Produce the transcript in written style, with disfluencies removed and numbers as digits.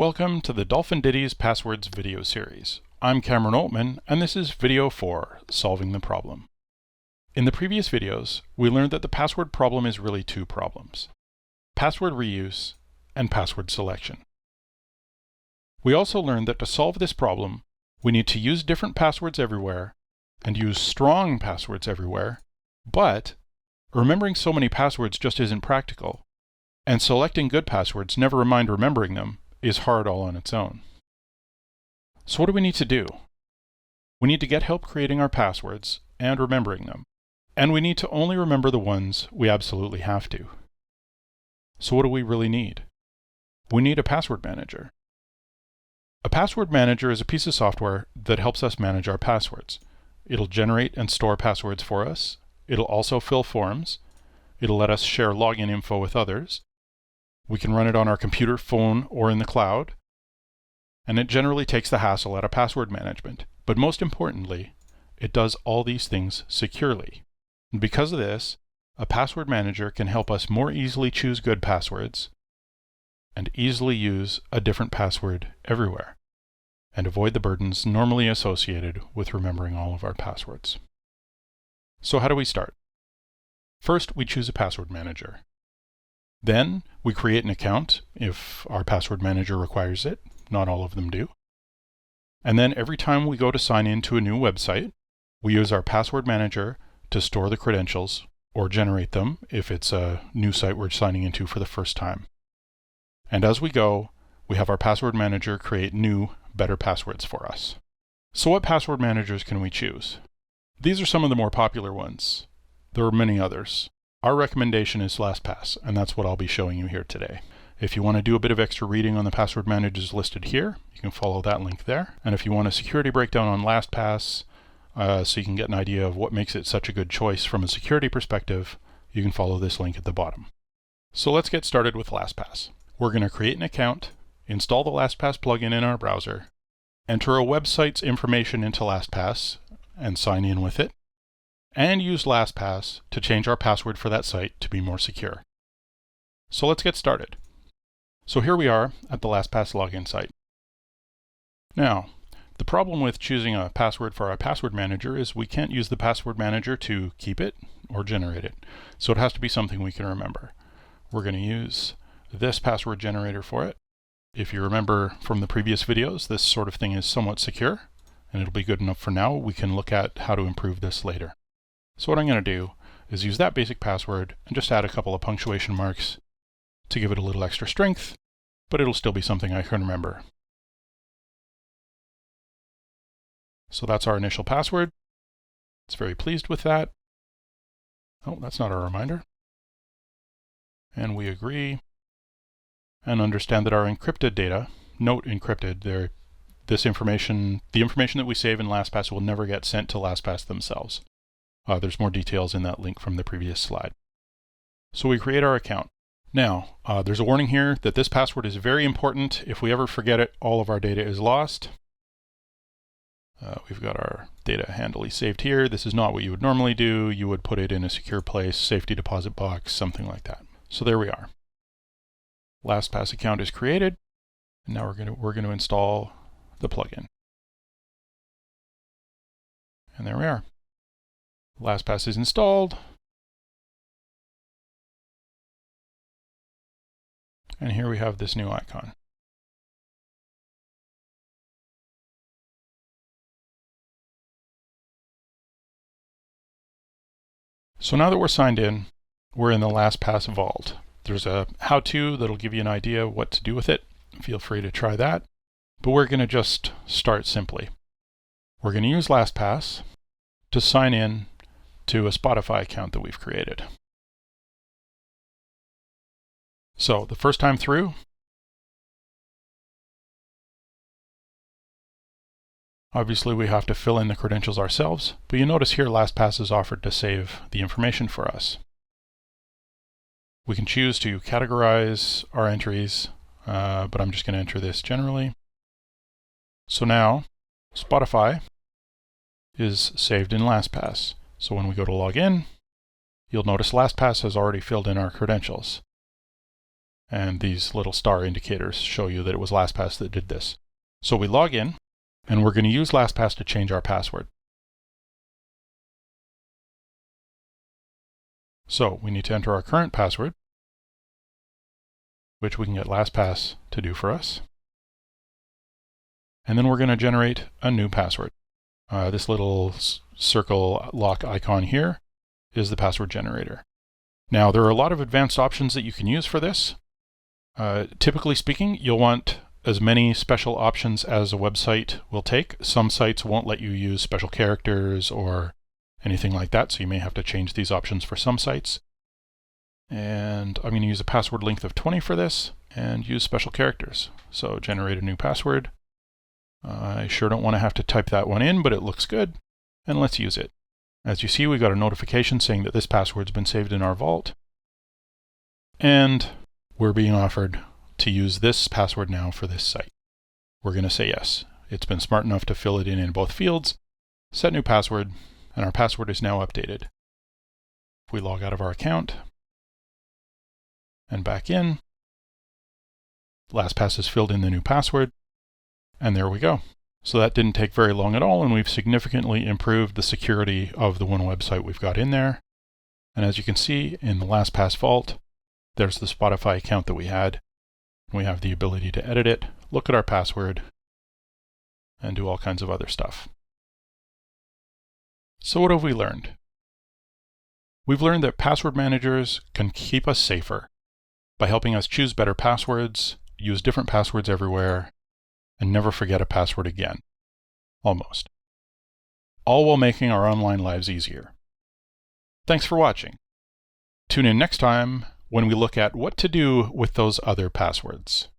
Welcome to the Dolphin Ditties Passwords video series. I'm Cameron Oltmann, and this is video 4, Solving the Problem. In the previous videos, we learned that the password problem is really two problems: password reuse and password selection. We also learned that to solve this problem, we need to use different passwords everywhere and use strong passwords everywhere, but remembering so many passwords just isn't practical, and selecting good passwords, never mind remembering them, is hard all on its own. So what do we need to do? We need to get help creating our passwords and remembering them. And we need to only remember the ones we absolutely have to. So what do we really need? We need a password manager. A password manager is a piece of software that helps us manage our passwords. It'll generate and store passwords for us. It'll also fill forms. It'll let us share login info with others. We can run it on our computer, phone, or in the cloud. And it generally takes the hassle out of password management. But most importantly, it does all these things securely. And because of this, a password manager can help us more easily choose good passwords and easily use a different password everywhere, and avoid the burdens normally associated with remembering all of our passwords. So how do we start? First, we choose a password manager. Then we create an account if our password manager requires it. Not all of them do. And then every time we go to sign in to a new website, we use our password manager to store the credentials or generate them if it's a new site we're signing into for the first time. And as we go, we have our password manager create new, better passwords for us. So what password managers can we choose? These are some of the more popular ones. There are many others. Our recommendation is LastPass, and that's what I'll be showing you here today. If you want to do a bit of extra reading on the password managers listed here, you can follow that link there. And if you want a security breakdown on LastPass, so you can get an idea of what makes it such a good choice from a security perspective, you can follow this link at the bottom. So let's get started with LastPass. We're going to create an account, install the LastPass plugin in our browser, enter a website's information into LastPass, and sign in with it, and use LastPass to change our password for that site to be more secure. So let's get started. So here we are at the LastPass login site. Now, the problem with choosing a password for our password manager is we can't use the password manager to keep it or generate it. So it has to be something we can remember. We're going to use this password generator for it. If you remember from the previous videos, this sort of thing is somewhat secure, and it'll be good enough for now. We can look at how to improve this later. So what I'm going to do is use that basic password and just add a couple of punctuation marks to give it a little extra strength, but it'll still be something I can remember. So that's our initial password. It's very pleased with that. Oh, that's not our reminder. And we agree and understand that our encrypted data, note encrypted, the information that we save in LastPass will never get sent to LastPass themselves. There's more details in that link from the previous slide. So we create our account. Now, there's a warning here that this password is very important. If we ever forget it, all of our data is lost. We've got our data handily saved here. This is not what you would normally do. You would put it in a secure place, safety deposit box, something like that. So there we are. LastPass account is created. And now we're going to install the plugin. And there we are. LastPass is installed. And here we have this new icon. So now that we're signed in, we're in the LastPass vault. There's a how-to that'll give you an idea what to do with it. Feel free to try that. But we're going to just start simply. We're going to use LastPass to sign in to a Spotify account that we've created. So the first time through, obviously we have to fill in the credentials ourselves, but you notice here LastPass is offered to save the information for us. We can choose to categorize our entries, but I'm just going to enter this generally. So now Spotify is saved in LastPass. So when we go to log in, you'll notice LastPass has already filled in our credentials. And these little star indicators show you that it was LastPass that did this. So we log in, and we're going to use LastPass to change our password. So we need to enter our current password, which we can get LastPass to do for us. And then we're going to generate a new password. This little circle lock icon here is the password generator. Now, there are a lot of advanced options that you can use for this. Typically speaking, you'll want as many special options as a website will take. Some sites won't let you use special characters or anything like that, so you may have to change these options for some sites. And I'm going to use a password length of 20 for this and use special characters. So generate a new password. I sure don't want to have to type that one in, but it looks good, and let's use it. As you see, we got a notification saying that this password's been saved in our vault, and we're being offered to use this password now for this site. We're going to say yes. It's been smart enough to fill it in both fields, set new password, and our password is now updated. If we log out of our account and back in, LastPass has filled in the new password, and there we go. So that didn't take very long at all, and we've significantly improved the security of the one website we've got in there. And as you can see in the LastPass vault, there's the Spotify account that we had. We have the ability to edit it, look at our password, and do all kinds of other stuff. So what have we learned? We've learned that password managers can keep us safer by helping us choose better passwords, use different passwords everywhere, and never forget a password again. Almost. All while making our online lives easier. Thanks for watching. Tune in next time when we look at what to do with those other passwords.